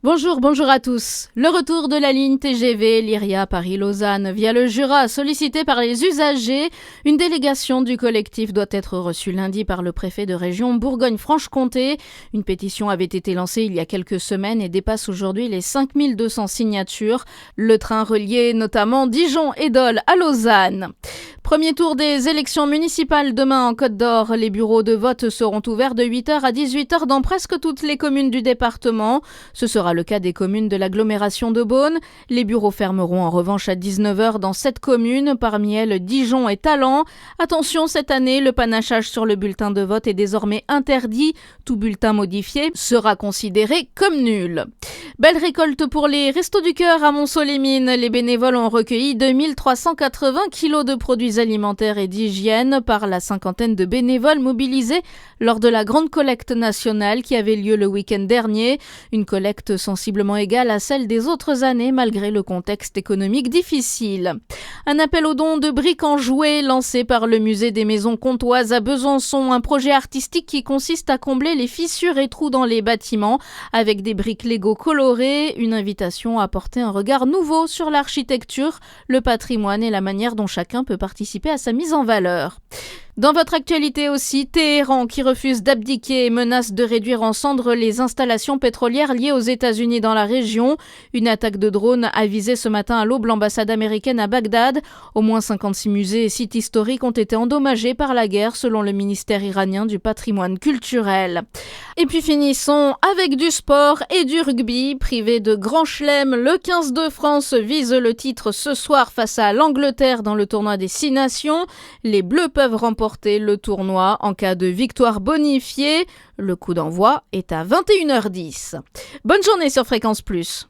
Bonjour à tous. Le retour de la ligne TGV Lyria Paris-Lausanne via le Jura, sollicité par les usagers. Une délégation du collectif doit être reçue lundi par le préfet de région Bourgogne-Franche-Comté. Une pétition avait été lancée il y a quelques semaines et dépasse aujourd'hui les 5200 signatures. Le train reliait notamment Dijon et Dole à Lausanne. Premier tour des élections municipales demain en Côte d'Or. Les bureaux de vote seront ouverts de 8h à 18h dans presque toutes les communes du département. Ce sera le cas des communes de l'agglomération de Beaune. Les bureaux fermeront en revanche à 19h dans 7 communes, parmi elles Dijon et Talent. Attention, cette année, le panachage sur le bulletin de vote est désormais interdit. Tout bulletin modifié sera considéré comme nul. Belle récolte pour les Restos du Cœur à Montceau-les-Mines. Les bénévoles ont recueilli 2380 kilos de produits alimentaires et d'hygiène par la cinquantaine de bénévoles mobilisés lors de la grande collecte nationale qui avait lieu le week-end dernier. Une collecte sensiblement égale à celle des autres années malgré le contexte économique difficile. Un appel aux dons de briques en jouets lancé par le musée des maisons comtoises à Besançon. Un projet artistique qui consiste à combler les fissures et trous dans les bâtiments avec des briques Lego colorées. Une invitation à porter un regard nouveau sur l'architecture, le patrimoine et la manière dont chacun peut participer à sa mise en valeur. Dans votre actualité aussi, Téhéran qui refuse d'abdiquer et menace de réduire en cendres les installations pétrolières liées aux États-Unis dans la région. Une attaque de drone a visé ce matin à l'aube l'ambassade américaine à Bagdad. Au moins 56 musées et sites historiques ont été endommagés par la guerre selon le ministère iranien du patrimoine culturel. Et puis finissons avec du sport et du rugby. Privé de grand chelem, le 15 de France vise le titre ce soir face à l'Angleterre dans le tournoi des 6 nations. Les Bleus peuvent remporter le tournoi en cas de victoire bonifiée. Le coup d'envoi est à 21h10. Bonne journée sur Fréquence Plus.